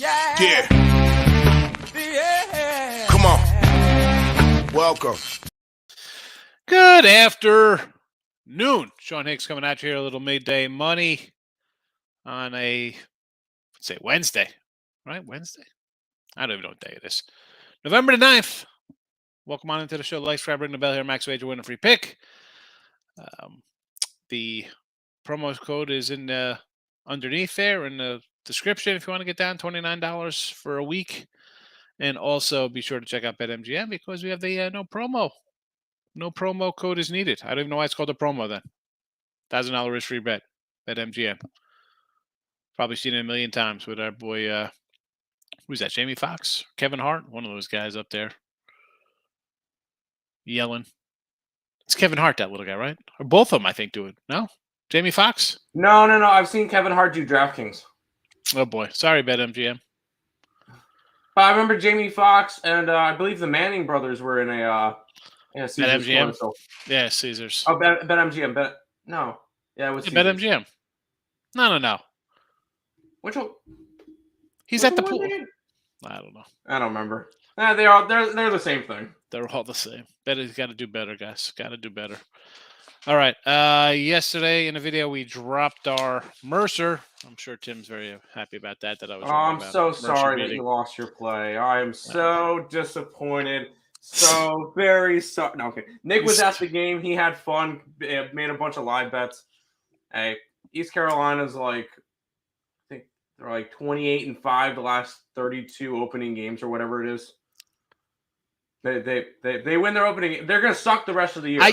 Yeah. Come on. Welcome. Good afternoon. Sean Higgs coming at you here, a little midday money on let's say Wednesday, right? Wednesday? I don't even know what day it is. November the 9th. Welcome on into the show. Like, subscribe, ring the bell here. Max Wager, win a free pick. The promo code is in underneath there in the description if you want to get down $29 for a week. And also be sure to check out BetMGM because we have the no promo. No promo code is needed. I don't even know why it's called a promo then. $1,000 risk free bet. BetMGM. Probably seen it a million times with our boy, who's that? Jamie Foxx? Kevin Hart? One of those guys up there. Yelling. It's Kevin Hart, that little guy, right? Or both of them, I think, do it. No? Jamie Foxx? No. I've seen Kevin Hart do DraftKings. Oh, boy. Sorry, BetMGM. I remember Jamie Foxx and I believe the Manning brothers were in a Caesar's BetMGM? commercial. Yeah, Caesars. Oh, BetMGM. No. Yeah, it was Caesars. BetMGM. No. Which one? He's Which at the one pool. they did? I don't know. I don't remember. They're the same thing. They're all the same. Better's got to do better, guys. Got to do better. All right. Yesterday in the video, we dropped our Mercer. I'm sure Tim's very happy about that. I was. I'm so sorry that you lost your play. I am so disappointed. So very sorry. No, okay. Nick was at the game. He had fun. Made a bunch of live bets. Hey, East Carolina's like, I think they're like 28-5 the last 32 opening games or whatever it is. They win their opening. They're gonna suck the rest of the year.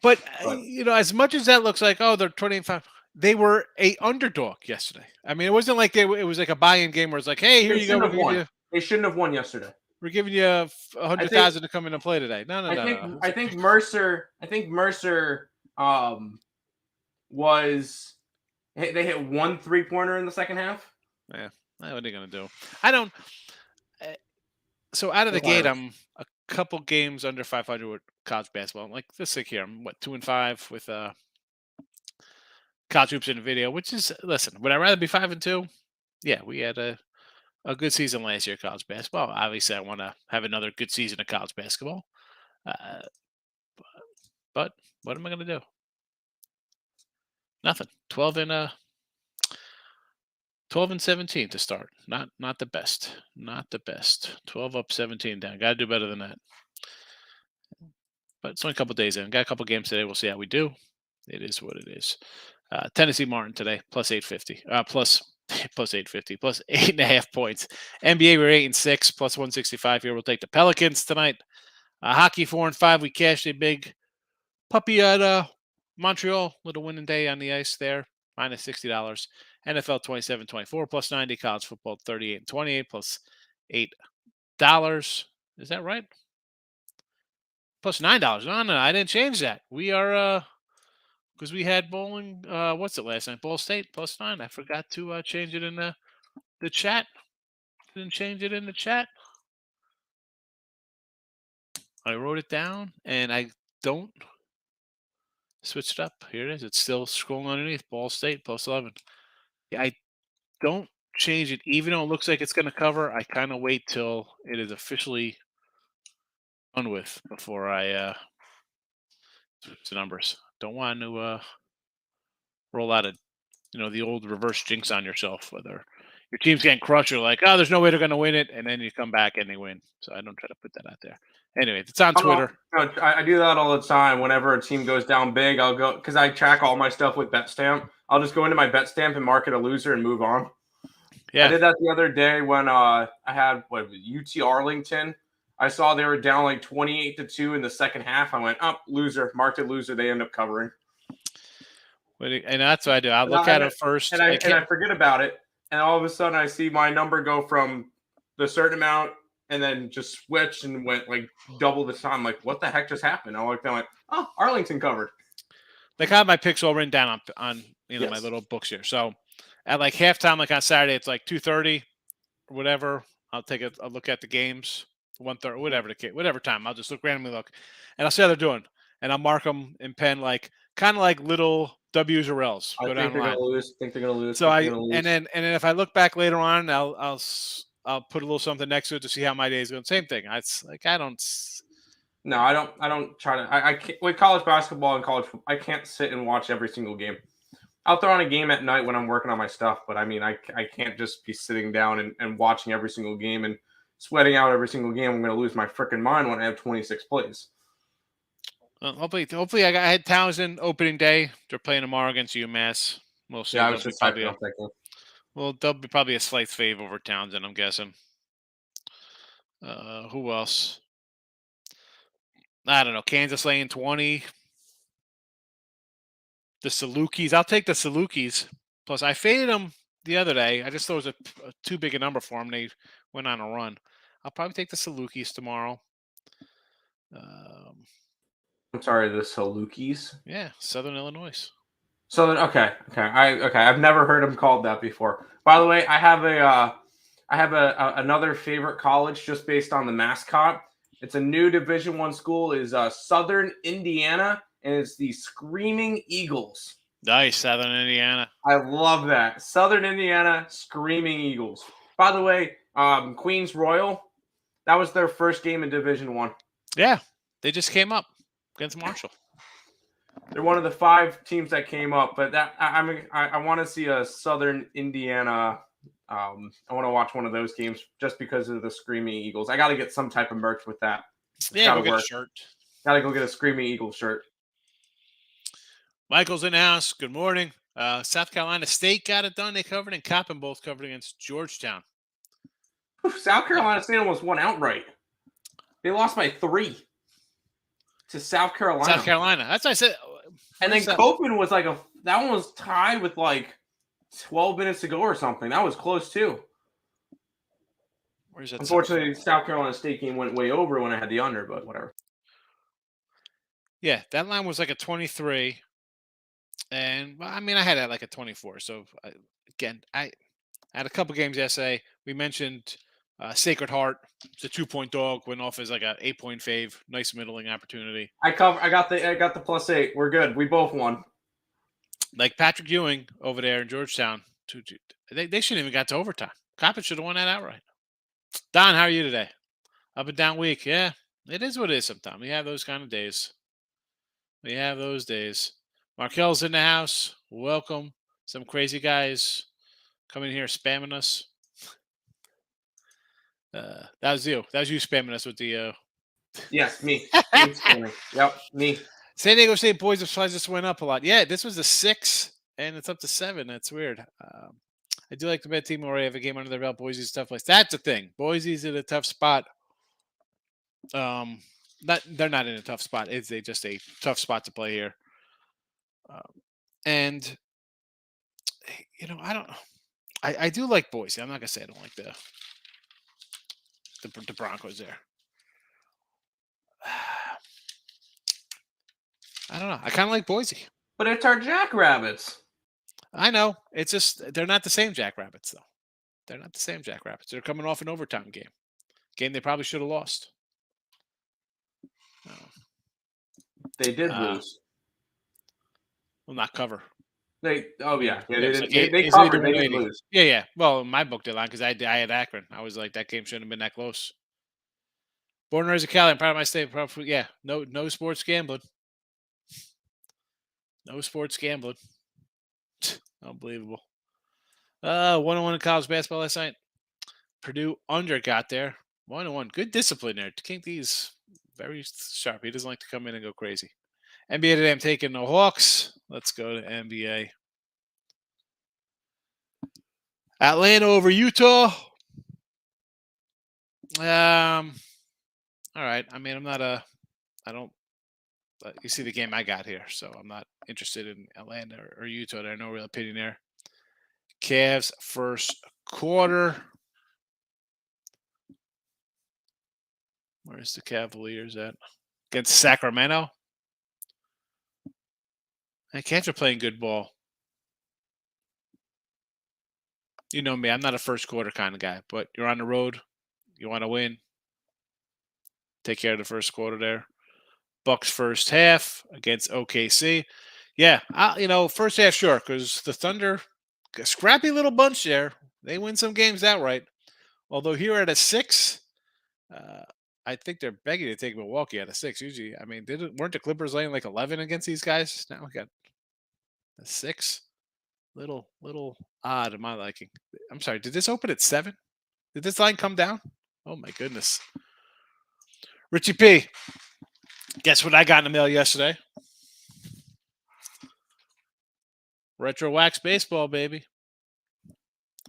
But you know, as much as that looks like, oh, they're 25, they were a underdog yesterday. I mean, it wasn't like it was like a buy-in game where it's like, hey, here you go. They shouldn't have won yesterday. We're giving you 100,000 to come in and play today. No. I think Mercer was they hit 1 3-pointer in the second half. Yeah, what are they gonna do? I don't. So out of the gate, I'm a couple games under 500 with college basketball. I'm like, let's see here. I'm 2-5 with college hoops in the video, which is, listen, would I rather be 5-2? Yeah, we had a good season last year, college basketball. Obviously, I want to have another good season of college basketball. But what am I going to do? Nothing. 12 and 17 to start. Not the best. Not the best. 12 up, 17 down. Got to do better than that. But it's only a couple days in. Got a couple games today. We'll see how we do. It is what it is. Tennessee Martin today, plus 850. Plus 850, plus 8.5 points. NBA, we're 8-6, plus 165 here. We'll take the Pelicans tonight. Hockey 4-5. We cashed a big puppy at Montreal. Little winning day on the ice there. Minus $60. NFL 27-24, plus 90. College football 38-28, plus $8. Is that right? Plus $9. No, I didn't change that. We are because we had bowling. What's it last night? Ball State plus 9. I forgot to change it in the chat. Didn't change it in the chat. I wrote it down and I don't switch it up. Here it is. It's still scrolling underneath. Ball State plus 11. I don't change it, even though it looks like it's going to cover. I kind of wait till it is officially done with before I switch the numbers. Don't want to roll out the old reverse jinx on yourself, whether your team's getting crushed, you're like, oh, there's no way they're going to win it, and then you come back and they win. So I don't try to put that out there. Anyway, it's on Twitter. I do that all the time. Whenever a team goes down big, I'll go, because I track all my stuff with BetStamp. I'll just go into my BetStamp and mark it a loser and move on. Yeah, I did that the other day when I had UT Arlington. I saw they were down like 28-2 in the second half. I went, loser, marked it loser. They end up covering. And that's what I do. I'll look at it first. And I forget about it. And all of a sudden I see my number go from the certain amount and then just switched and went like double the time. Like, what the heck just happened? I looked down like, oh, Arlington covered. Like, I have my picks all written down on my little books here. So at like halftime, like on Saturday, it's like 2:30 or whatever. I'll take a look at the games, 1:30, whatever time. I'll just randomly look, and I'll see how they're doing, and I'll mark them in pen, like kind of like little W's or L's. I Go think down they're the going to line. lose. Think they're going to lose. So and then if I look back later on, I'll put a little something next to it to see how my day is going. Same thing. It's like I don't. No, I don't try to. I can't, with college basketball and college, I can't sit and watch every single game. I'll throw on a game at night when I'm working on my stuff, but I mean, I can't just be sitting down and watching every single game and sweating out every single game. I'm going to lose my freaking mind when I have 26 plays. Hopefully, I had Townsend opening day. They're playing tomorrow against UMass. We'll see. Yeah, I was just hyping up that game. Well, there'll be probably a slight fave over Townsend, I'm guessing. Who else? I don't know. Kansas laying 20. The Salukis. I'll take the Salukis. Plus, I faded them the other day. I just thought it was a too big a number for them. They went on a run. I'll probably take the Salukis tomorrow. I'm sorry, the Salukis? Yeah, Southern Illinois. Okay. I've never heard them called that before. By the way, I have another favorite college just based on the mascot. It's a new Division I school. Is Southern Indiana, and it's the Screaming Eagles. Nice, Southern Indiana. I love that. Southern Indiana Screaming Eagles. By the way, Queens Royal, that was their first game in Division I. Yeah, they just came up against Marshall. They're one of the 5 teams that came up, but I want to see a Southern Indiana. I want to watch one of those games just because of the Screaming Eagles. I got to get some type of merch with that. Yeah, go get a shirt. Got to go get a Screaming Eagles shirt. Michael's in the house. Good morning. South Carolina State got it done. They covered, and Coppin both covered against Georgetown. South Carolina State almost won outright. They lost by 3 to South Carolina. South Carolina. That's what I said. And then Copeland was that one was tied with 12 minutes to go or something. That was close too. Where's that? Unfortunately, the South Carolina State game went way over when I had the under, but whatever. Yeah, that line was like a 23. And I mean, I had it like a 24. So again, I had a couple games yesterday. We mentioned Sacred Heart. It's a 2-point dog. Went off as like a 8-point fave. Nice middling opportunity. I got the +8. We're good. We both won. Like Patrick Ewing over there in Georgetown. They shouldn't even got to overtime. Coppin should have won that outright. Don, how are you today? Up and down week. Yeah, it is what it is sometimes. We have those kind of days. We have those days. Markel's in the house. Welcome. Some crazy guys coming here spamming us. That was you. That was you spamming us with the. Yes, me. Spamming. Yep, me. San Diego State boys just went up a lot. Yeah, this was a 6, and it's up to 7. That's weird. I do like the bad team where they have a game under their belt. Boise's a tough place. That's the thing. Boise's in a tough spot. They're not in a tough spot. It's just a tough spot to play here. And I don't. I do like Boise. I'm not gonna say I don't like the Broncos there. I don't know. I kind of like Boise. But it's our Jackrabbits. I know. It's just they're not the same Jackrabbits, though. They're not the same Jackrabbits. They're coming off an overtime game. Game they probably should have lost. They did lose. Well, not cover. They covered. They didn't lose. Yeah. Well, in my book, they lied because I had Akron. I was like, that game shouldn't have been that close. Born and raised in Cali. I'm proud of my state. Yeah. No sports gambling. No sports gambling. Unbelievable. 1-1 in college basketball last night. Purdue under got there. 1-1. Good discipline there. Kinky's very sharp. He doesn't like to come in and go crazy. NBA today, I'm taking the Hawks. Let's go to NBA. Atlanta over Utah. All right. I mean, I don't. You see the game I got here, so I'm not interested in Atlanta or Utah. There's no real opinion there. Cavs first quarter. Where's the Cavaliers at? Against Sacramento. And Cavs are playing good ball. You know me, I'm not a first quarter kind of guy, but you're on the road. You want to win. Take care of the first quarter there. Bucks first half against OKC. Yeah, first half, sure, because the Thunder, a scrappy little bunch there. They win some games outright. Although here at a 6, uh, I think they're begging to take Milwaukee at a 6. Usually, I mean, weren't the Clippers laying like 11 against these guys? Now we got a 6. Little odd in my liking. I'm sorry. Did this open at 7? Did this line come down? Oh my goodness. Richie P, guess what I got in the mail yesterday? Retro Wax Baseball, baby.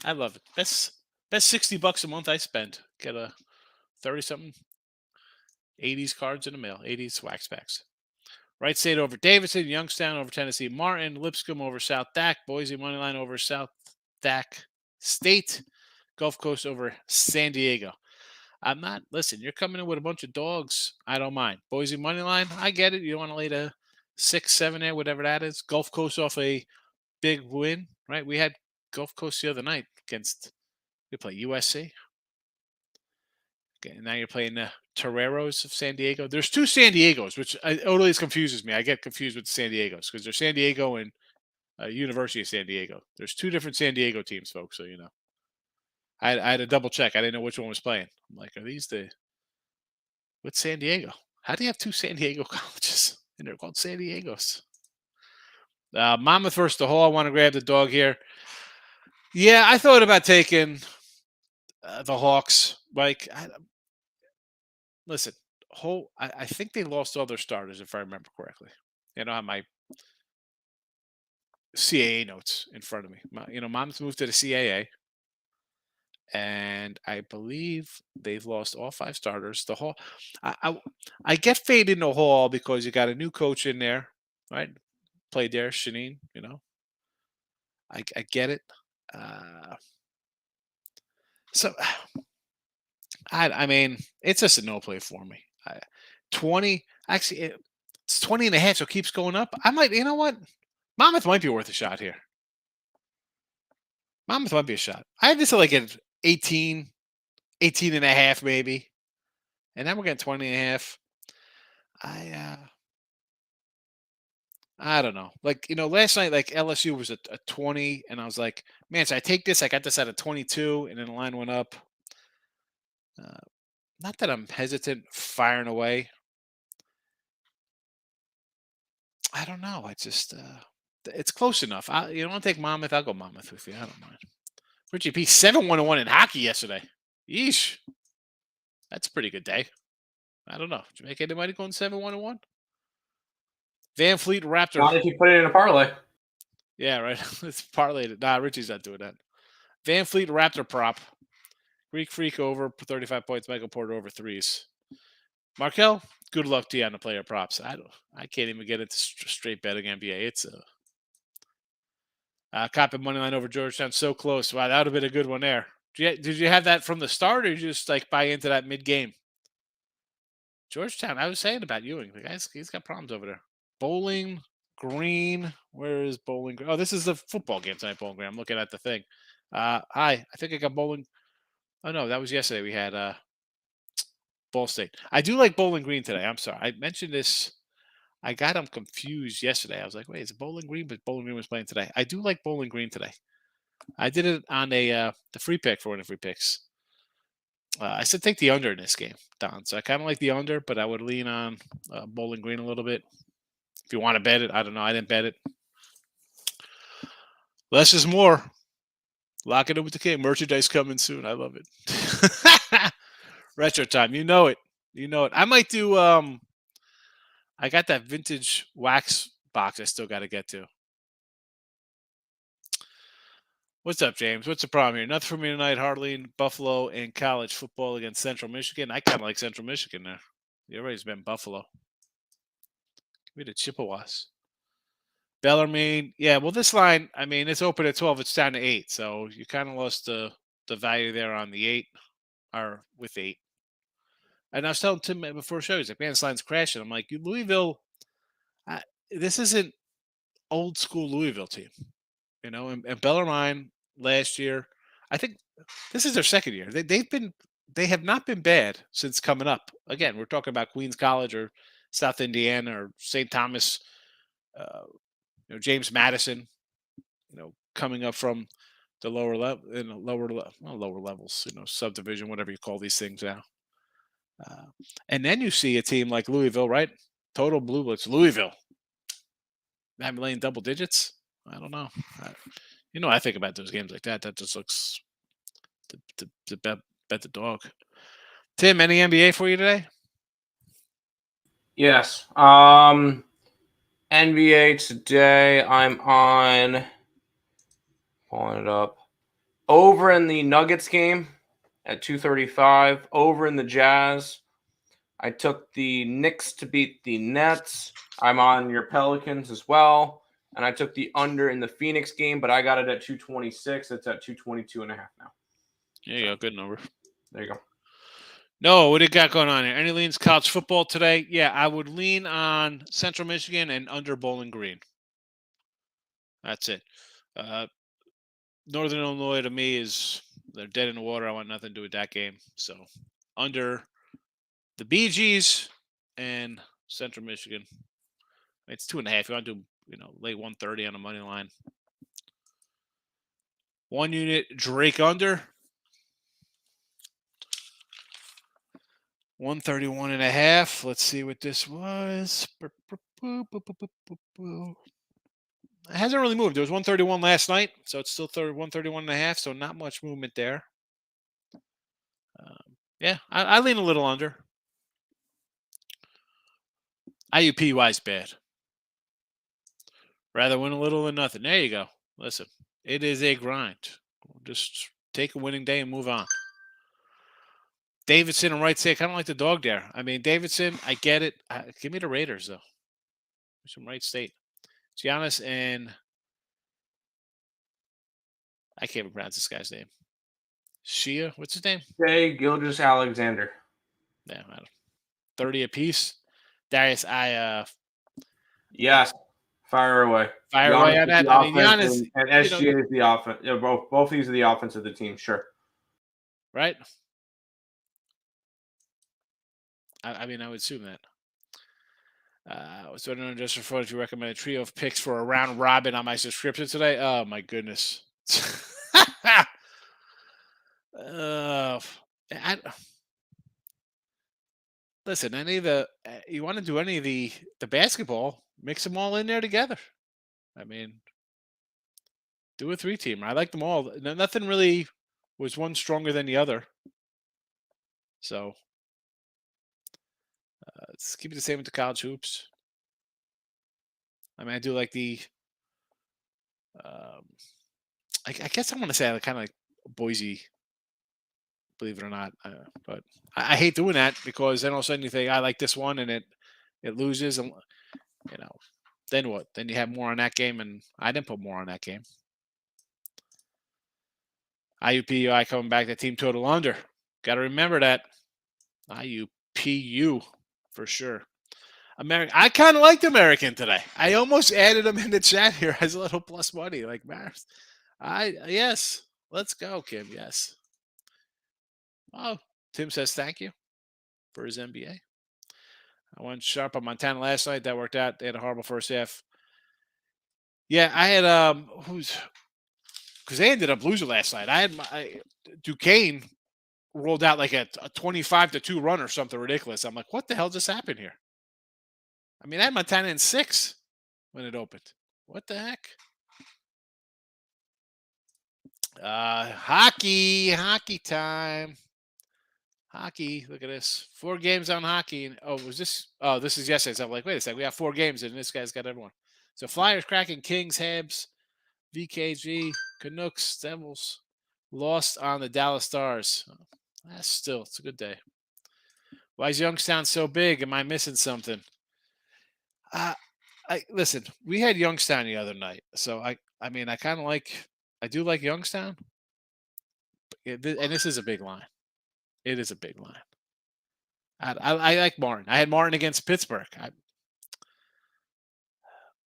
I love it. Best $60 a month I spend. Get a 30-something 80s cards in the mail. 80s wax packs. Wright State over Davidson. Youngstown over Tennessee Martin. Lipscomb over South Dak. Boise Moneyline over South Dak State. Gulf Coast over San Diego. Listen, you're coming in with a bunch of dogs. I don't mind. Boise Moneyline, I get it. You want to lay the 6, 7 there, whatever that is. Gulf Coast off a big win, right? We had Gulf Coast the other night against, we play USC. Okay, and now you're playing the Toreros of San Diego. There's 2 San Diegos, which always confuses me. I get confused with the San Diegos because there's San Diego and University of San Diego. There's 2 different San Diego teams, folks, so you know. I had to double check. I didn't know which one was playing. I'm like, are these what's San Diego? How do you have 2 San Diego colleges? And they're called San Diegos. Monmouth versus the Hall. I want to grab the dog here. Yeah, I thought about taking the Hawks. Like, listen, I think they lost all their starters, if I remember correctly. I don't have my CAA notes in front of me. Monmouth moved to the CAA. And I believe they've lost all 5 starters. The Hall, I get faded in the Hall because you got a new coach in there, right? Played there, Shanine. I get it. So, I mean, it's just a no play for me. 20, actually, it's 20 and a half, so it keeps going up. I might, you know what? Monmouth might be worth a shot here. Monmouth might be a shot. I have this at like an 18 and a half maybe. And then we're getting 20 and a half. I don't know. Like, last night, like LSU was a 20, and I was like, man, should I take this? I got this at a 22, and then the line went up. Not that I'm hesitant firing away. I don't know. I just, it's close enough. You want to take Monmouth? I'll go Monmouth with you. I don't mind. Richie P, 7-1-1 in hockey yesterday. Yeesh. That's a pretty good day. I don't know. Did you make anybody going 7-1-1? Van Fleet Raptor. Not if you put it in a parlay. Yeah, right. It's parlayed. Nah, Richie's not doing that. Van Fleet Raptor prop. Greek Freak over 35 points. Michael Porter over 3s. Markel, good luck to you on the player props. I can't even get into straight betting NBA. It's Coppin Moneyline over Georgetown. So close. Wow, that would have been a good one there. Did you have that from the start, or did you just like buy into that mid game? Georgetown. I was saying about Ewing. The guy's he's got problems over there. Bowling Green. Where is Bowling Green? Oh, this is the football game tonight, Bowling Green. I'm looking at the thing. Hi. I think I got Bowling. Oh, no, that was yesterday. We had Ball State. I do like Bowling Green today. I'm sorry. I mentioned this. I got them confused yesterday. I was like, wait, is it Bowling Green? But Bowling Green was playing today. I do like Bowling Green today. I did it on the free pick for one of the free picks. I said take the under in this game, Don. So I kind of like the under, but I would lean on Bowling Green a little bit. If you want to bet it, I don't know. I didn't bet it. Less is more. Lock it in with the king. Merchandise coming soon. I love it. Retro time. You know it. I might do I got that vintage wax box I still got to get to. What's up, James? What's the problem here? Nothing for me tonight. Hardly Buffalo and college football against Central Michigan. I kind of like Central Michigan there. Everybody's been Buffalo. Give me the Chippewas. Bellarmine. Yeah, well, this line, I mean, it's open at 12. It's down to 8. So you kind of lost the value there on the 8 or with 8. And I was telling Tim before the show, he's like, man, this line's crashing. I'm like, Louisville, this isn't old school Louisville team. And Bellarmine last year, I think this is their second year. They have not been bad since coming up. Again, we're talking about Queens College or South Indiana or St. Thomas James Madison, coming up from the lower level, lower levels, subdivision, whatever you call these things now. And then you see a team like Louisville, right? Total blue blitz, Louisville. Not laying double digits. I don't know. I think about those games like that. That just looks to bet the dog. Tim, any NBA for you today? Yes. NBA today, I'm on, pulling it up, over in the Nuggets game at 235, over in the Jazz. I took the Knicks to beat the Nets. I'm on your Pelicans as well. And I took the under in the Phoenix game, but I got it at 226. It's at 222.5 now. There you go. Good number. There you go. No, what do you got going on here? Any leans college football today? Yeah, I would lean on Central Michigan and under Bowling Green. That's it. Northern Illinois to me they're dead in the water. I want nothing to do with that game. So under the Bee Gees and Central Michigan. It's 2.5. You want to do late 130 on the money line. 1 unit Drake under. 131.5. Let's see what this was. It hasn't really moved. There was 131 last night, so it's still 131.5. So not much movement there. Yeah, I lean a little under. IUPUI is bad. Rather win a little than nothing. There you go. Listen, it is a grind. Just take a winning day and move on. Davidson and Wright State. I don't like the dog there. I mean, Davidson, I get it. Give me the Raiders, though. Some Wright State. Giannis and I can't even pronounce this guy's name. Shia, what's his name? Jay Gilgeous-Alexander. Yeah, 30 apiece. Darius, yes, fire away. Fire away on that. I mean, Giannis and SGA is the offense. Both these are the offense of the team. Sure. Right. I mean, I would assume that. So I don't know, just for if you recommend a trio of picks for a round robin on my subscription today. Oh my goodness. Listen, you want to do any of the basketball, mix them all in there together. I mean, do a 3-teamer. I like them all. Nothing really was one stronger than the other. So let's keep it the same with the college hoops. I mean, I do like the. I guess I want to say I kind of like Boise. Believe it or not, but I hate doing that because then all of a sudden you think I like this one and it loses, and then what? Then you have more on that game, and I didn't put more on that game. IUPUI coming back to team total under. Got to remember that. IUPU for sure. American. I kind of liked American today. I almost added him in the chat here as a little plus money. Like, Mars. Yes. Let's go, Kim. Yes. Oh, Tim says thank you for his NBA. I went sharp on Montana last night. That worked out. They had a horrible first half. Yeah, I had because they ended up losing last night. I had Duquesne rolled out like a 25-2 run or something ridiculous. I'm like, what the hell just happened here? I mean, I had Montana in 6 when it opened. What the heck? Hockey time. Hockey, look at this. 4 games on hockey. This is yesterday. So I'm like, wait a second. We have 4 games, and this guy's got everyone. So Flyers, Kraken, Kings, Habs, VKG, Canucks, Devils. Lost on the Dallas Stars. It's a good day. Why is Youngstown so big? Am I missing something? Listen, we had Youngstown the other night. So, I do like Youngstown. And this is a big line. It is a big line. I like Martin. I had Martin against Pittsburgh.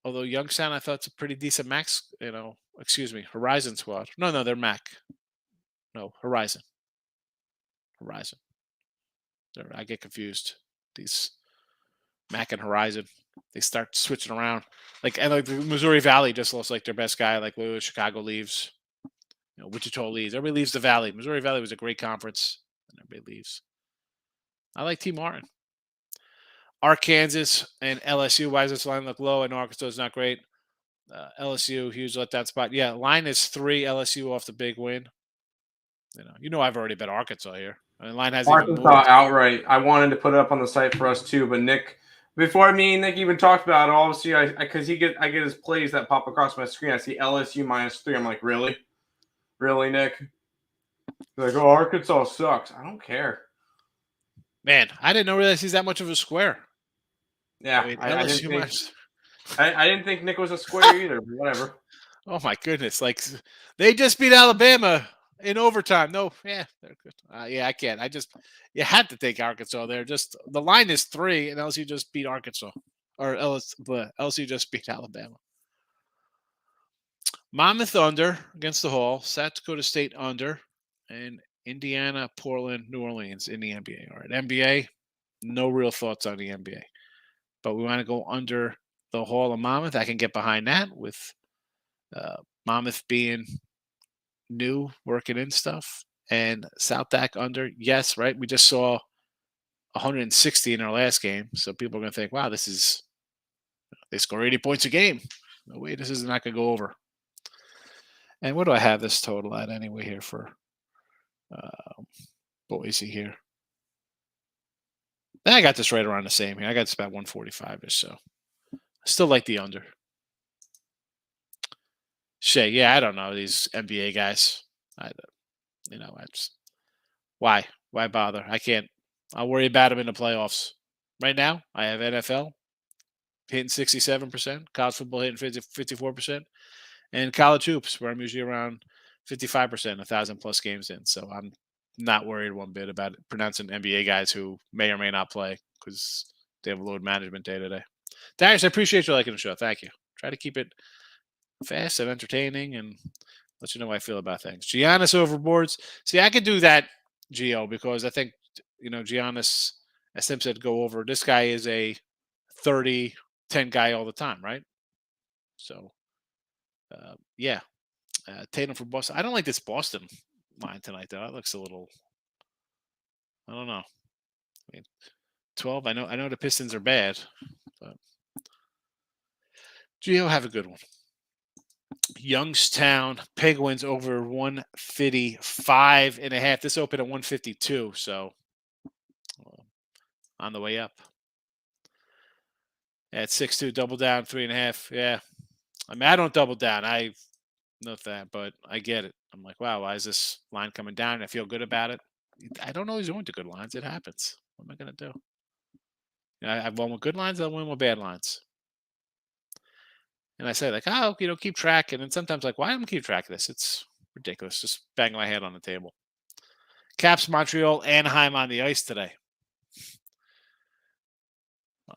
Although Youngstown, I thought it's a pretty decent max, Horizon squad. No, they're MAC. No, Horizon. I get confused. These MAC and Horizon. they start switching around. And the Missouri Valley just lost their best guy. Chicago leaves. Wichita leaves. Everybody leaves the Valley. Missouri Valley was a great conference, and everybody leaves. I like T. Martin. Arkansas and LSU. Why does this line look low? I know Arkansas is not great. LSU, huge letdown spot. Yeah, line is 3. LSU off the big win. I've already bet Arkansas here. And line hasn't even moved. Arkansas outright. I wanted to put it up on the site for us too, but Nick, before me and Nick even talked about it, obviously, because I get his plays that pop across my screen. I see LSU -3. I'm like, really, Nick? He's like, oh, Arkansas sucks. I don't care. Man, I didn't realize he's that much of a square. Yeah, I didn't think Nick was a square either. But whatever. Oh my goodness! They just beat Alabama in overtime. No, yeah, they're good. Yeah, I can't. You had to take Arkansas there. Just the line is 3, and LSU just beat Arkansas, or LSU just beat Alabama. Monmouth under against the Hall. South Dakota State under, and Indiana, Portland, New Orleans in the NBA. All right, NBA. No real thoughts on the NBA, but we want to go under the Hall of Monmouth. I can get behind that with Monmouth being new, working in stuff, and South Dak under. Yes, right. We just saw 160 in our last game, so people are going to think, "Wow, they score 80 points a game." No way, this is not going to go over. And what do I have this total at anyway here for Boise here? I got this right around the same here. I got this about 145-ish, so I still like the under. Shay, yeah, I don't know these NBA guys. Why bother? I can't. I'll worry about them in the playoffs. Right now, I have NFL hitting 67%, college football hitting 54%, and college hoops where I'm usually around 55%, 1,000+ games in. So I'm not worried one bit about pronouncing NBA guys who may or may not play because they have a load management day today. Darius, I appreciate you liking the show. Thank you. Try to keep it fast and entertaining and let you know how I feel about things. Giannis overboards. See, I could do that, Gio, because I think, Giannis, as Tim said, go over. This guy is a 30-10 guy all the time, right? So, yeah. Tatum for Boston. I don't like this Boston line tonight, though. That looks a little, I don't know. 12. I know the Pistons are bad, but Gio, have a good one. Youngstown Penguins over 155.5. This opened at 152, so on the way up. At 6-2, double down 3.5. Yeah, I mean I don't double down. I know that, but I get it. I'm like, wow, why is this line coming down? I feel good about it. I don't always win to good lines. It happens. What am I gonna do? I've won with good lines. I'll win with bad lines. And I say keep track. And then sometimes why don't I keep track of this? It's ridiculous. Just bang my head on the table. Caps, Montreal, Anaheim on the ice today.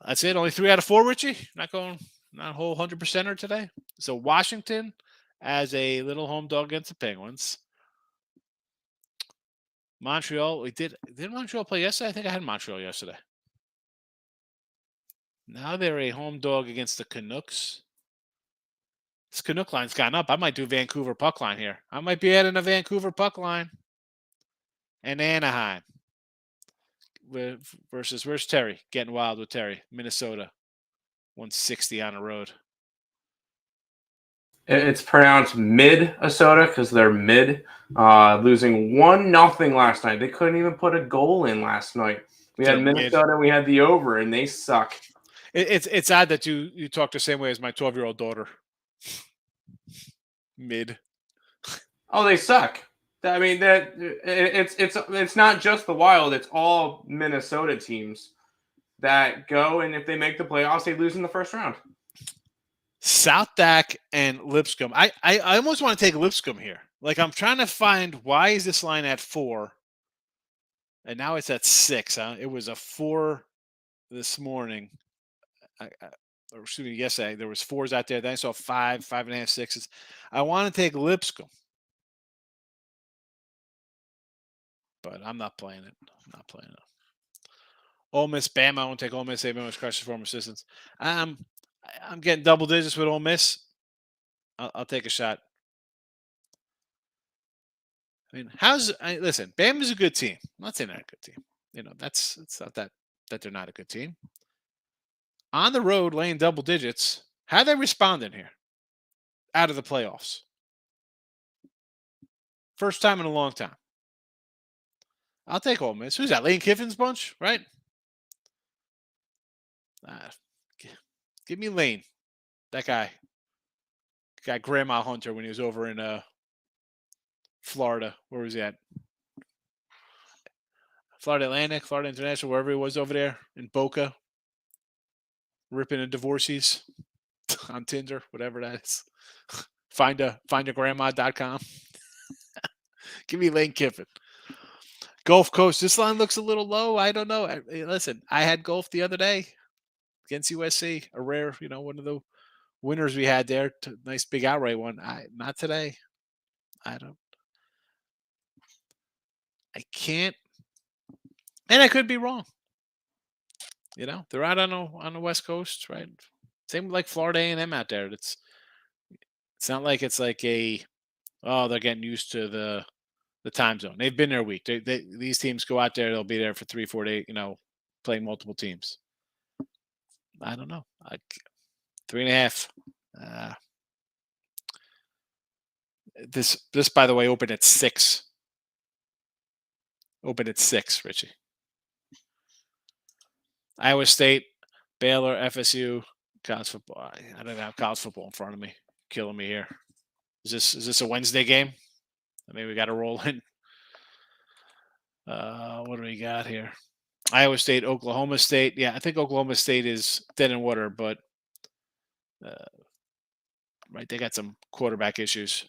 That's it. Only 3 out of 4, Richie. Not a whole 100%er today. So Washington as a little home dog against the Penguins. Montreal. Did Montreal play yesterday? I think I had Montreal yesterday. Now they're a home dog against the Canucks. This Canuck line's gone up. I might do Vancouver puck line here. I might be adding a Vancouver puck line. And Anaheim. Versus, where's Terry? Getting wild with Terry. Minnesota. 160 on the road. It's pronounced Mid-Minnesota because they're mid. Losing 1-0 last night. They couldn't even put a goal in last night. We had Minnesota and we had the over, and they suck. It's odd that you talk the same way as my 12-year-old daughter. Mid. Oh, they suck. I mean that it's not just the Wild. It's all Minnesota teams that go, and if they make the playoffs, they lose in the first round. South Dak and Lipscomb. I almost want to take Lipscomb here. I'm trying to find why is this line at 4, and now it's at 6. It was a 4 this morning. Yesterday there was 4s out there. Then I saw 5, 5.5, 6s. I want to take Lipscomb, but I'm not playing it. Ole Miss, Bama. I won't take Ole Miss. They've been Crush's former assistants. I'm getting double digits with Ole Miss. I'll take a shot. I mean, listen, Bama's a good team. I'm not saying they're a good team. It's not that they're not a good team. On the road, laying double digits. How are they responding here? Out of the playoffs. First time in a long time. I'll take Ole Miss. Who's that? Lane Kiffin's bunch, right? Give me Lane. That guy. Got Grandma Hunter when he was over in Florida. Where was he at? Florida Atlantic, Florida International, wherever he was over there in Boca. Ripping a divorcees on Tinder, whatever that is. Findagrandma.com. Give me Lane Kiffin. Gulf Coast. This line looks a little low. I don't know. Listen, I had Gulf the other day against USC. A rare, one of the winners we had there. Nice big outright one. Not today. I can't. And I could be wrong. They're out on the West Coast, right? Same like Florida A&M out there. It's not like it's like they're getting used to the time zone. They've been there a week. These teams go out there, they'll be there for 3-4 days, playing multiple teams. I don't know. 3.5. This by the way opened at 6. Opened at 6, Richie. Iowa State, Baylor, FSU, college football. I don't have college football in front of me. Killing me here. Is this a Wednesday game? I mean, we got to roll in. What do we got here? Iowa State, Oklahoma State. Yeah, I think Oklahoma State is dead in water, but right, they got some quarterback issues.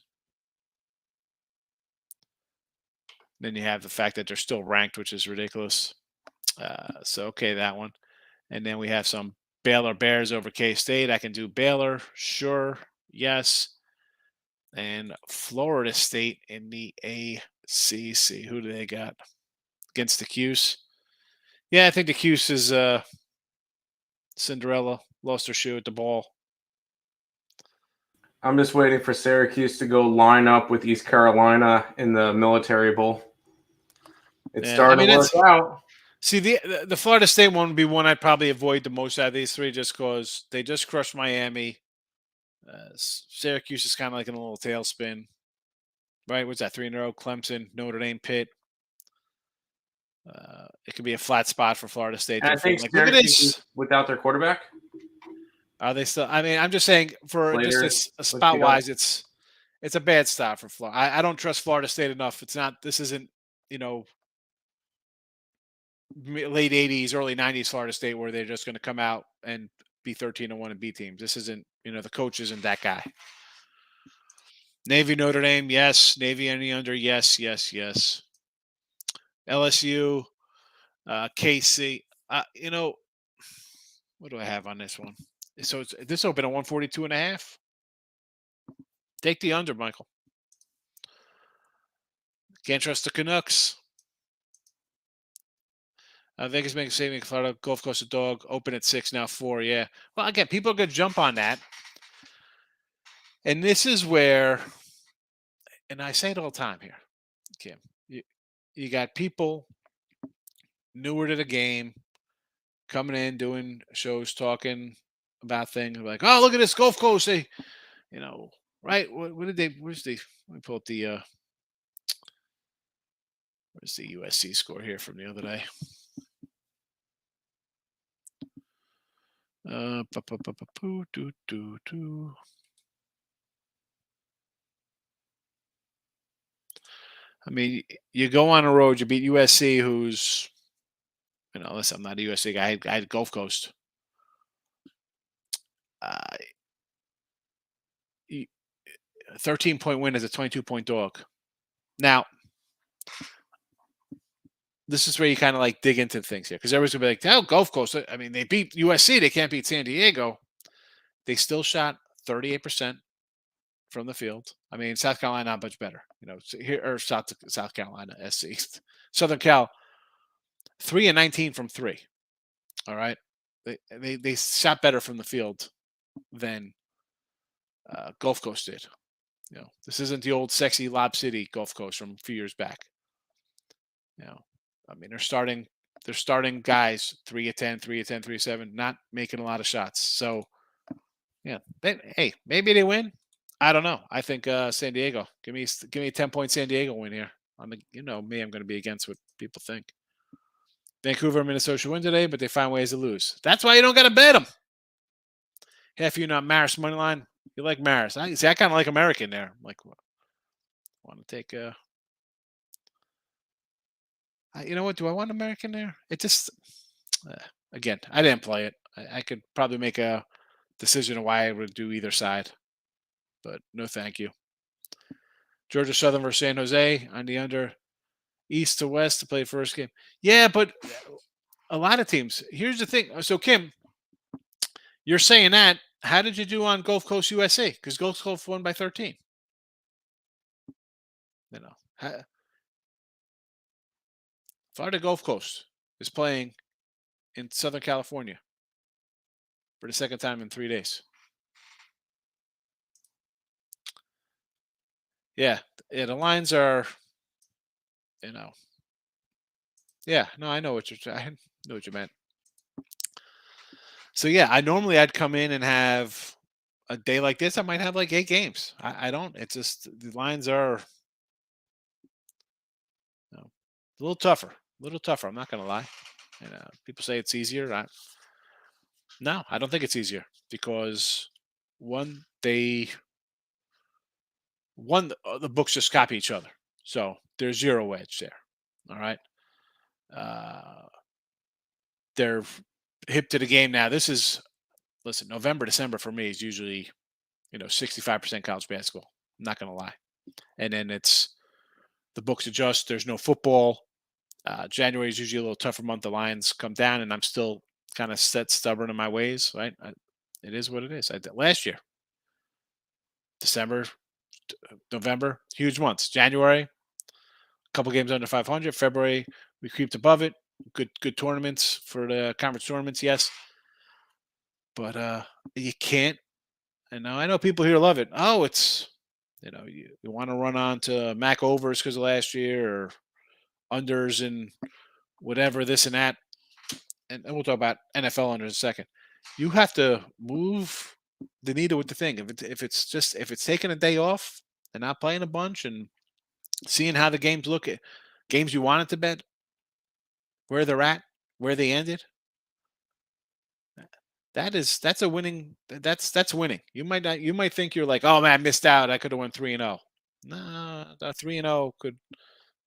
Then you have the fact that they're still ranked, which is ridiculous. So, okay, that one. And then we have some Baylor Bears over K-State. I can do Baylor. Sure. Yes. And Florida State in the ACC. Who do they got? Against the Cuse. Yeah, I think the Cuse is Cinderella. Lost her shoe at the ball. I'm just waiting for Syracuse to go line up with East Carolina in the Military Bowl. It's starting to work out. See, the Florida State one would be one I'd probably avoid the most out of these three just because they just crushed Miami. Syracuse is kind of like in a little tailspin. Right? What's that? 3 in a row? Clemson, Notre Dame, Pitt. It could be a flat spot for Florida State. And I think Syracuse without their quarterback. Are they still? I mean, I'm just saying for just a spot wise, it's a bad start for Florida. I don't trust Florida State enough. It's not. This isn't late 80s, early 90s Florida State where they're just going to come out and be 13-1 and beat teams. This isn't. The coach isn't that guy. Navy, Notre Dame, yes. Navy any under, yes. LSU, KC. What do I have on this one? So this open at 142.5. Take the under, Michael. Can't trust the Canucks. Vegas making saving Florida. Gulf Coast a dog. Open at 6, now 4. Yeah. Well, again, people are going to jump on that. And this is where, and I say it all the time here, Kim, you got people newer to the game coming in, doing shows, talking about things like, oh, look at this Gulf Coast. They, right? What did they, let me pull up the, where's the USC score here from the other day? I mean, you go on the road, you beat USC, who's, listen, I'm not a USC guy. I had Gulf Coast. 13-point win as a 22-point dog. Now, this is where you kind of like dig into things here because everyone's going to be like, oh, Gulf Coast. I mean, they beat USC. They can't beat San Diego. They still shot 38% from the field. I mean, South Carolina, not much better. Here or South Carolina, SC. Southern Cal, 3 and 19 from 3. All right, they shot better from the field than Gulf Coast did. This isn't the old sexy Lob City Gulf Coast from a few years back. I mean, they're starting guys 3 of 10, 3 of 10, 3 of 7, not making a lot of shots. So, yeah, maybe they win. I don't know. I think San Diego. Give me a 10-point San Diego win here. Me, I'm going to be against what people think. Vancouver and Minnesota should win today, but they find ways to lose. That's why you don't got to bet them. Half of you not Maris money line. You like Maris. I kind of like American there. I'm like, want to take you know what? Do I want American there? It just, again, I didn't play it. I could probably make a decision of why I would do either side, but no thank you. Georgia Southern versus San Jose on the under, east to west to play the first game. Yeah, but a lot of teams. Here's the thing. So, Kim, you're saying that. How did you do on Gulf Coast USA? Because Gulf Coast won by 13. Florida Gulf Coast is playing in Southern California for the second time in 3 days. Yeah, the lines are, Yeah, no, I know what you meant. So yeah, I'd come in and have a day like this. I might have like 8 games. I don't. It's just the lines are a little tougher. I'm not going to lie. People say it's easier. No, I don't think it's easier because the books just copy each other. So there's zero edge there. All right. They're hip to the game now. November, December for me is usually, 65% college basketball. I'm not going to lie. And then the books adjust. There's no football. January is usually a little tougher month. The lines come down, and I'm still kind of stubborn in my ways. Right? It is what it is. I did last year. December, November, huge months. January, a couple games under 500. February, we creeped above it. Good tournaments for the conference tournaments, yes. But you can't. And now I know people here love it. Oh, it's you want to run on to MAC overs because of last year or unders and whatever, this and that. And we'll talk about NFL unders in a second. You have to move the needle with the thing. If it's taking a day off and not playing a bunch and seeing how the games look at games you wanted to bet, where they're at, where they ended. That's a winning. That's winning. You might think you're like, oh man, I missed out. I could have won 3-0. No, that 3-0 could,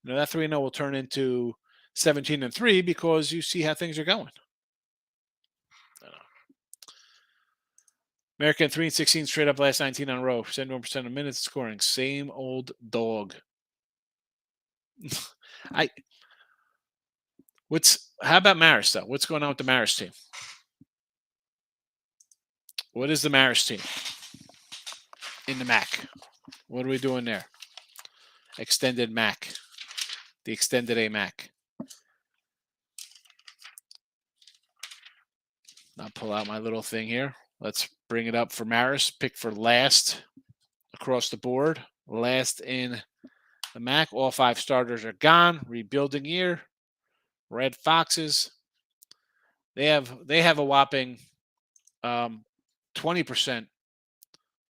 that 3-0 will turn into 17-3 because you see how things are going. American 3-16 straight up last 19 on a row. 71% of minutes scoring. Same old dog. How about Maris though? What's going on with the Maris team? What is the Maris team in the MAC? What are we doing there? Extended MAC. The extended AMAC. I'll pull out my little thing here. Let's bring it up for Maris. Pick for last across the board. Last in the MAC. All 5 starters are gone. Rebuilding year. Red Foxes. They have a whopping 20%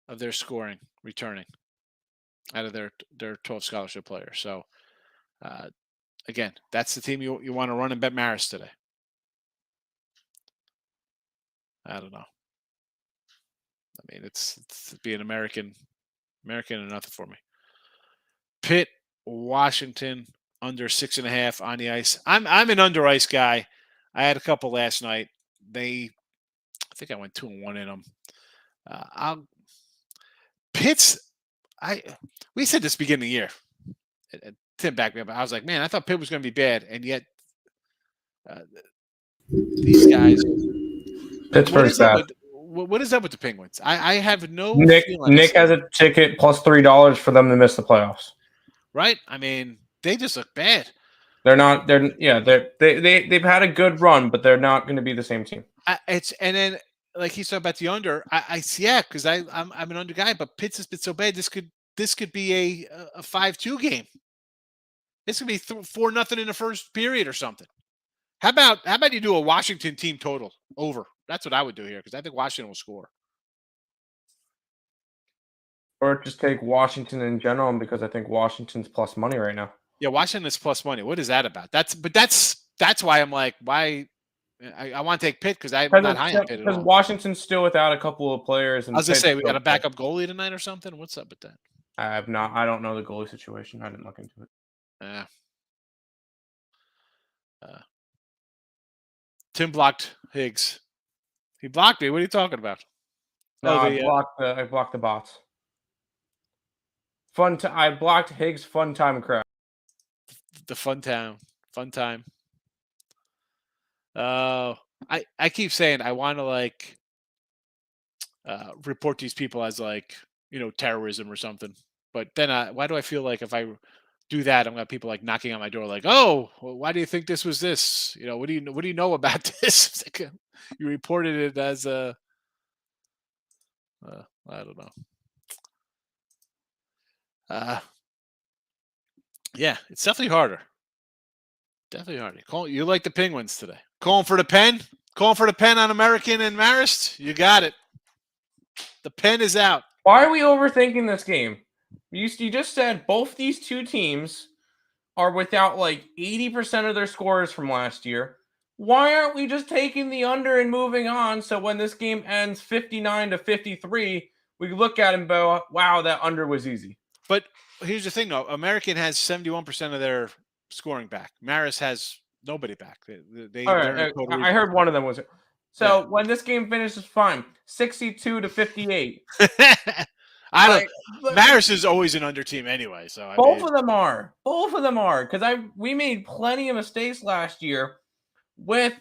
of their scoring returning out of their 12 scholarship players. So, again, that's the team you want to run and bet Maris today. I don't know. I mean, it's being American and nothing for me. Pitt, Washington, under 6.5 on the ice. I'm an under ice guy. I had a couple last night. I think I went 2-1 in them. Pitt's. We said this beginning of the year. Tim backed me up. I was like, man, I thought Pitt was going to be bad, and yet these guys. Pitt's pretty sad. What is up with the Penguins? I have no. Nick has a ticket plus $3 for them to miss the playoffs. Right? I mean, they just look bad. They're not. They've had a good run, but they're not going to be the same team. And then like he's talking about the under. I see, because I'm an under guy, but Pitts has been so bad. This could be a 5-2 game. This could be 4-0 in the first period or something. How about you do a Washington team total over? That's what I would do here because I think Washington will score. Or just take Washington in general because I think Washington's plus money right now. Yeah, Washington is plus money. What is that about? That's why I'm like, why I want to take Pitt because I'm not high on Pitt at all. Because Washington's still without a couple of players. And I was gonna say we got a backup goalie tonight or something. What's up with that? I don't know the goalie situation. I didn't look into it. Yeah. Tim blocked Higgs. He blocked me. What are you talking about? No, I blocked the bots. I blocked Higgs fun time crowd. The fun time. I keep saying I want to like report these people as like, terrorism or something. But then why do I feel like if I do that, I'm gonna have people like knocking on my door like, oh, well, why do you think this was this? What do you know about this? You reported it as a I don't know. Yeah, it's definitely harder. You like the Penguins today. Calling for the pen? Calling for the pen on American and Marist? You got it. The pen is out. Why are we overthinking this game? You just said both these two teams are without like 80% of their scorers from last year. Why aren't we just taking the under and moving on? So when this game ends 59-53, we look at it and go, wow, that under was easy. But here's the thing, though. American has 71% of their scoring back. Marist has nobody back. I heard one of them was. So when this game finishes, fine. 62-58. Marist is always an under team anyway. So both of them are. Because we made plenty of mistakes last year with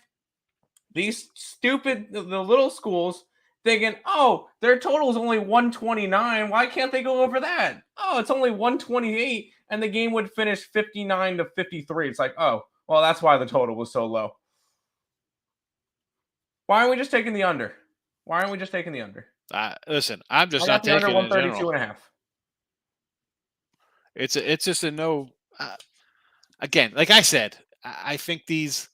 these stupid the little schools thinking, oh, their total is only 129. Why can't they go over that? Oh, it's only 128, and the game would finish 59-53. It's like, oh, well, that's why the total was so low. Why aren't we just taking the under? Listen, I'm just not taking under 132.5. It's just a no. Again, like I said, I think these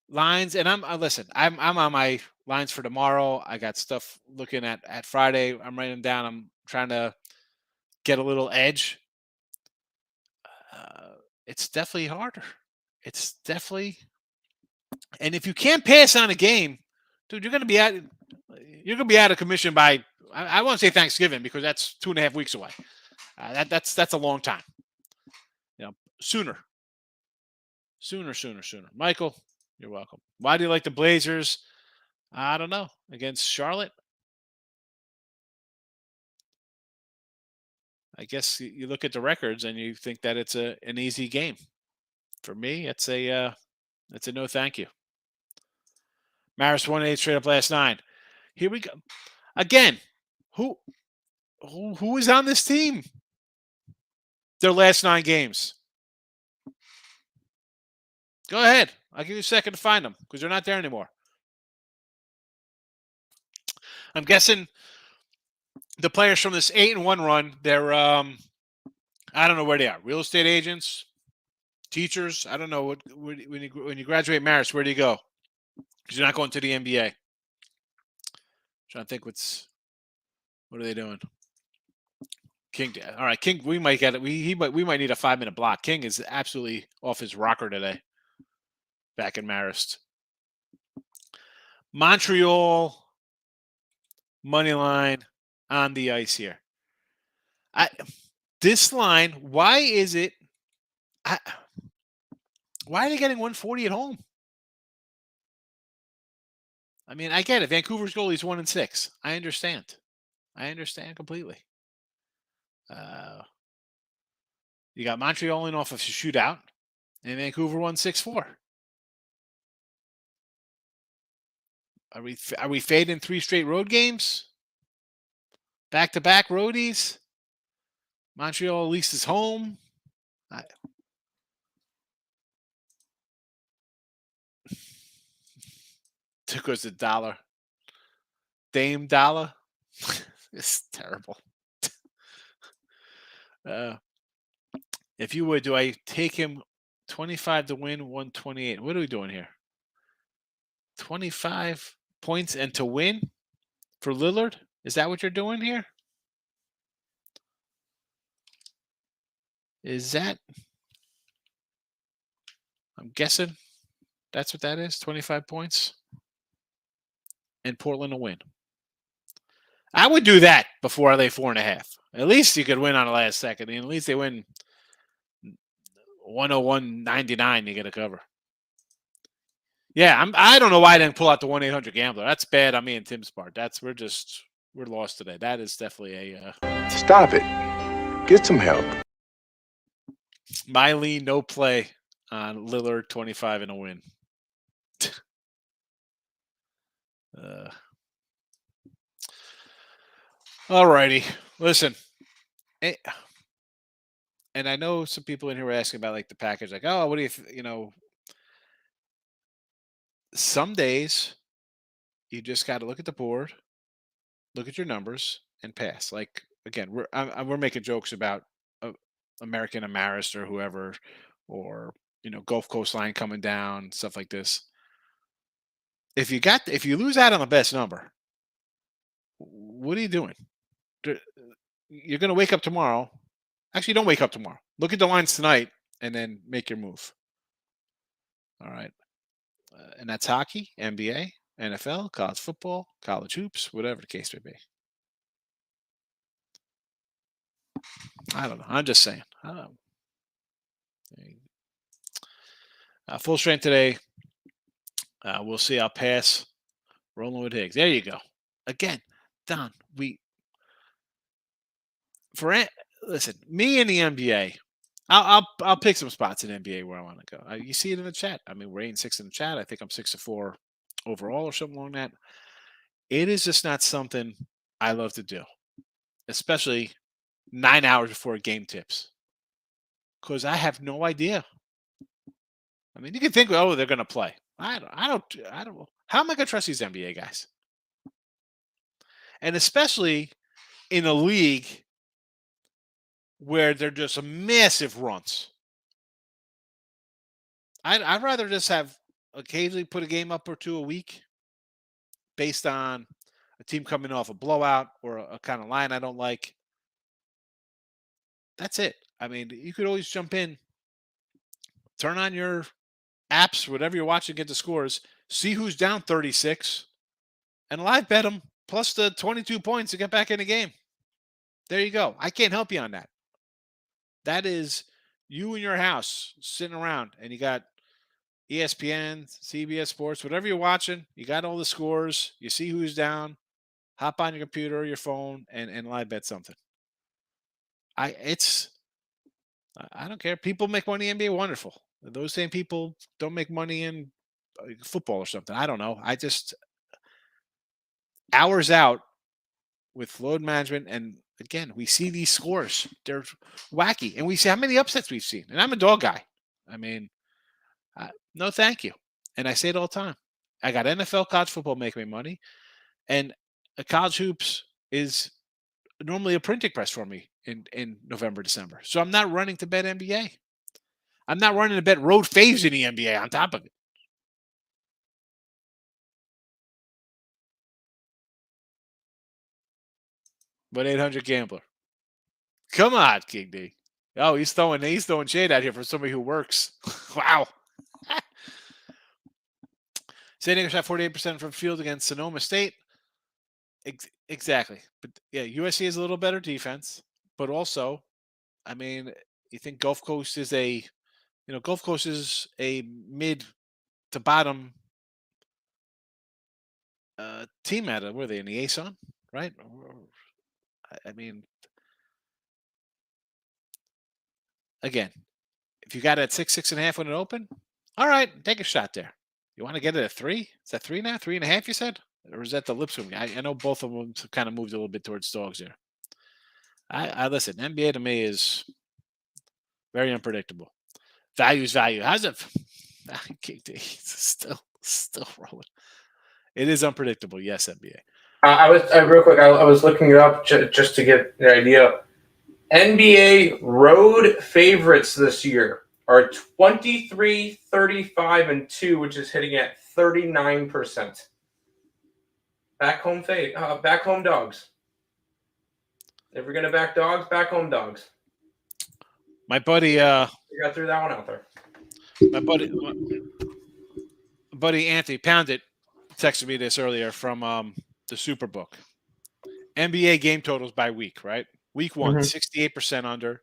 lines, and I'm on my lines for tomorrow. I got stuff looking at Friday. I'm writing them down. I'm trying to get a little edge. It's definitely harder. And if you can't pass on a game, dude, you're gonna be out of commission by I won't say Thanksgiving because that's 2.5 weeks away. That's a long time. Sooner. Michael, you're welcome. Why do you like the Blazers? I don't know. Against Charlotte? I guess you look at the records and you think that it's an easy game. For me, it's a no thank you. Maris 1-8 straight up last 9. Here we go. Again, who is on this team? Their last 9 games. Go ahead. I'll give you a second to find them because they're not there anymore. I'm guessing the players from this 8-1 run, they're I don't know where they are. Real estate agents, teachers. I don't know when you graduate Maris, where do you go? Because you're not going to the NBA. Trying to think what are they doing? King. All right, King. We might get it. We might need a 5-minute block. King is absolutely off his rocker today. Back in Marist. Montreal money line on the ice here. This line. Why is it? Why are they getting 140 at home? I mean, I get it. Vancouver's goalie is 1-6. I understand completely. You got Montreal in off of a shootout, and Vancouver won 6-4. Are we fading 3 straight road games? Back-to-back roadies? Montreal at least is home. Took us $1. Dame Dollar. It's terrible. If you would, do I take him 25 to win, 128? What are we doing here? 25 points and to win for Lillard? Is that what you're doing here? Is that? I'm guessing that's what that is. 25 points and Portland to win. I would do that before I lay 4.5. At least you could win on the last second. And at least they win 101.99. You get a cover. Yeah, I don't know why I didn't pull out the 1-800-GAMBLER. That's bad on me and Tim's part. We're lost today. That is definitely a Stop it. Get some help. my lean, no play on Lillard 25 and a win. All righty. Listen. And I know some people in here were asking about like the package, like, oh, what do you some days you just got to look at the board, look at your numbers, and pass. Like again, we're making jokes about American Amarist or whoever, or Gulf Coast line coming down, stuff like this. If you lose out on the best number, what are you doing? You're going to wake up tomorrow. Actually, don't wake up tomorrow. Look at the lines tonight and then make your move. All right. And that's hockey, NBA, NFL, college football, college hoops, whatever the case may be. I don't know. I'm just saying. Full strength today. We'll see. I'll pass. Rolling with Higgs. There you go. Again, Don, listen, me in the NBA, I'll pick some spots in NBA where I want to go. You see it in the chat. I mean, we're 8-6 in the chat. I think I'm 6-4 overall or something along that. It is just not something I love to do, especially 9 hours before a game tips, because I have no idea. I mean, you can think, oh, they're going to play. I don't. How am I going to trust these NBA guys? And especially in a league where they're just massive runs. I'd rather just have occasionally put a game up or two a week based on a team coming off a blowout or a kind of line I don't like. That's it. I mean, you could always jump in, turn on your apps, whatever you're watching, get the scores, see who's down 36, and live bet them plus the 22 points to get back in the game. There you go. I can't help you on that. That is you in your house sitting around, and you got ESPN, CBS Sports, whatever you're watching. You got all the scores. You see who's down. Hop on your computer or your phone and live bet something. I don't care. People make money in NBA, wonderful. Those same people don't make money in football or something. I don't know. I just hours out with load management, and again, we see these scores. They're wacky, and we see how many upsets we've seen. And I'm a dog guy. I mean, no, thank you. And I say it all the time. I got NFL, college football making me money, and college hoops is normally a printing press for me in November, December. So I'm not running to bet NBA. I'm not running to bet road faves in the NBA on top of it. But 800-GAMBLER. Come on, King D. Oh, he's throwing shade out here for somebody who works. Wow. San Diego shot 48% from field against Sonoma State. Exactly. But yeah, USC is a little better defense. But also, I mean, you think Gulf Coast is a mid to bottom team where are they in the ASUN, right? I mean, again, if you got it at 6.5 when it opened, all right, take a shot there. You want to get it at 3? Is that 3 now? 3.5, you said? Or is that the Lipscomb? I know both of them kind of moved a little bit towards dogs here. I listen, NBA to me is very unpredictable. Value's value. How's it? Still rolling. It is unpredictable. Yes, NBA. I was real quick. I was looking it up just to get the idea. NBA road favorites this year are 23, 35, and 2, which is hitting at 39%. Back home dogs. If we're gonna back dogs, back home dogs. My buddy, you got threw that one out there. My buddy Anthony Poundit texted me this earlier from the Superbook. NBA game totals by week, right? Week 1, 68% under.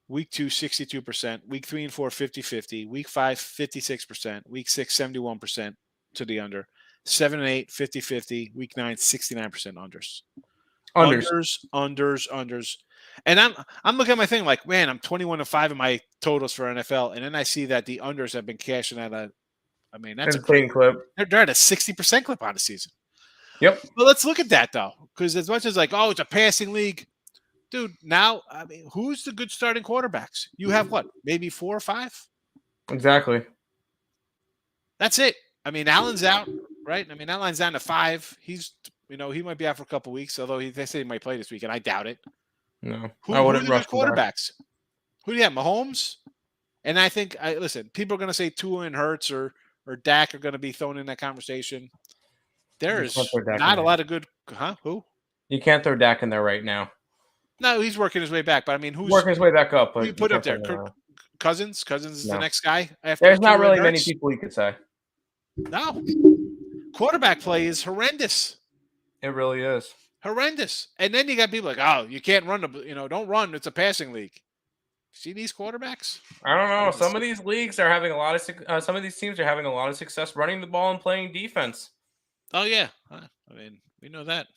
Week 2, 62%. Week 3 and 4, 50-50. Week 5, 56%. Week 6, 71% to the under. 7 and 8, 50-50. Week 9, 69% unders. Unders. And I'm looking at my thing like, man, I'm 21-5 in my totals for NFL, and then I see that the unders have been cashing at that's a clean clip. They're at a 60% clip on the season. Yep. Well, let's look at that though, because as much as like, oh, it's a passing league, dude. Now, who's the good starting quarterbacks? You have what? Maybe 4 or 5. Exactly. That's it. Allen's out, right? Allen's down to 5. He's, he might be out for a couple weeks, although they say he might play this week, and I doubt it. No, I wouldn't. Who are the good quarterbacks? Who do you have? Mahomes? And I think, listen, people are going to say Tua and Hurts or Dak are going to be thrown in that conversation. There's not a lot of good. Who? You can't throw Dak in there right now. No, he's working his way back. But who's working his way back up? But who you put up there? Cousins. Cousins is the next guy. There's not really many people you could say. No. Quarterback play is horrendous. It really is horrendous. And then you got people like, oh, you can't run don't run. It's a passing league. See these quarterbacks? I don't know. Some of these leagues are having a lot of some of these teams are having a lot of success running the ball and playing defense. Oh yeah, we know that.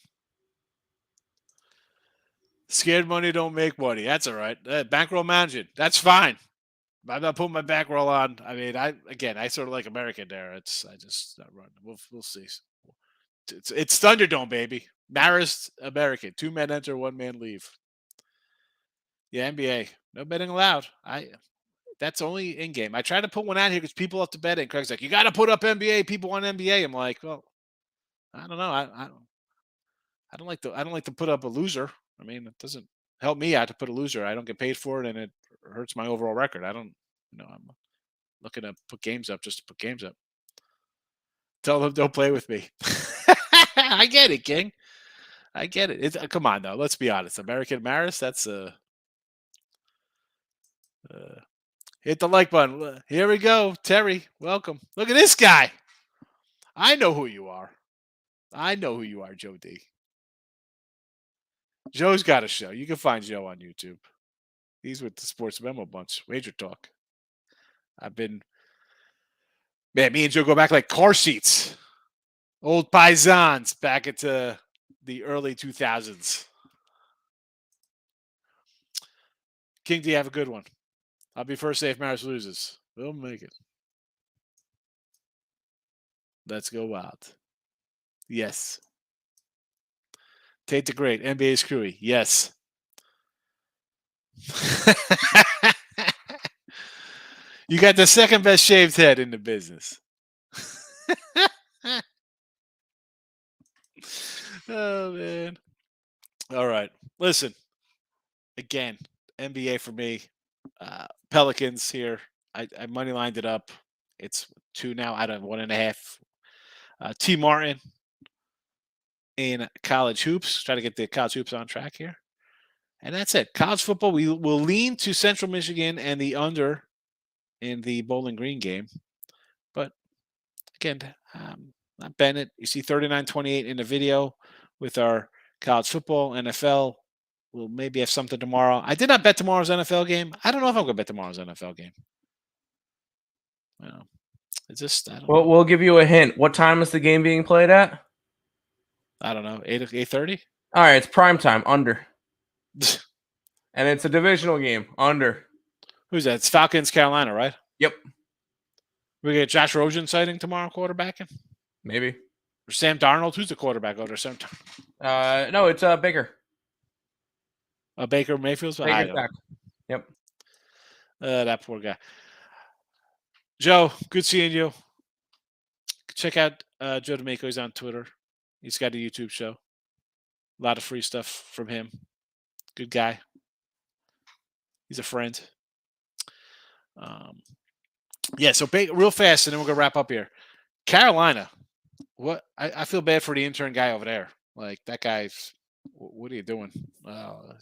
Scared money don't make money. That's all right. Bankroll management. That's fine. I'm not putting my bankroll on. I sort of like American there. I just not run. We'll see. It's Thunderdome, baby. Marist American. 2 men enter, 1 man leave. Yeah, NBA. No betting allowed. That's only in game. I try to put one out here because people have to bet it. And Craig's like, you got to put up NBA. People want NBA. I'm like, well, I don't know. I don't like to put up a loser. It doesn't help me out to put a loser. I don't get paid for it, and it hurts my overall record. I'm looking to put games up just to put games up. Tell them don't play with me. I get it, King. I get it. Come on, though. Let's be honest. American Maris, that's hit the like button. Here we go. Terry, welcome. Look at this guy. I know who you are. Joe D. Joe's got a show. You can find Joe on YouTube. He's with the Sports Memo Bunch. Wager Talk. Me and Joe go back like car seats. Old paisans back into the early 2000s. King, do you have a good one? I'll be first say if Maris loses. We'll make it. Let's go wild. Yes. Tate the Great. NBA Screwy. Yes. You got the second best shaved head in the business. Oh, man. All right. Listen. Again, NBA for me. Pelicans here. I money lined it up. It's 2 now out of 1.5. T. Martin in college hoops. Try to get the college hoops on track here. And that's it. College football, we will lean to Central Michigan and the under in the Bowling Green game. But again, not Bennett. You see 39-28 in the video with our college football, NFL. We'll maybe have something tomorrow. I did not bet tomorrow's NFL game. I don't know if I'm going to bet tomorrow's NFL game. Well, we'll give you a hint. What time is the game being played at? I don't know. 8:30? All right, it's prime time. Under. And it's a divisional game. Under. Who's that? It's Falcons, Carolina, right? Yep. We get Josh Rosen sighting tomorrow quarterbacking? Maybe. Or Sam Darnold? Who's the quarterback over there? No, it's Baker. Baker Mayfield's? Baker's back. Yep. That poor guy. Joe, good seeing you. check out Joe D'Amico. He's on Twitter. He's got a YouTube show. A lot of free stuff from him. Good guy. He's a friend. Yeah, so real fast, and then we're going to wrap up here. Carolina. What I feel bad for the intern guy over there. Like, that guy's, what are you doing? That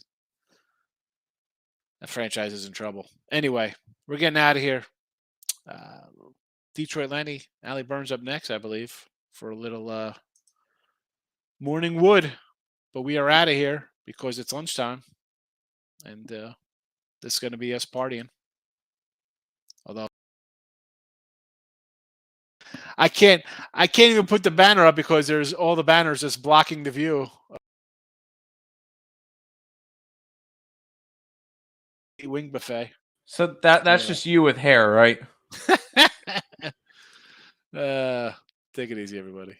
franchise is in trouble. Anyway, we're getting out of here. Detroit Lenny, Allie Burns up next, I believe, for a little morning wood. But we are out of here because it's lunchtime. And this is going to be us partying. Although I can't even put the banner up because there's all the banners just blocking the view. Wing buffet. So that's just you with hair, right? Take it easy, everybody.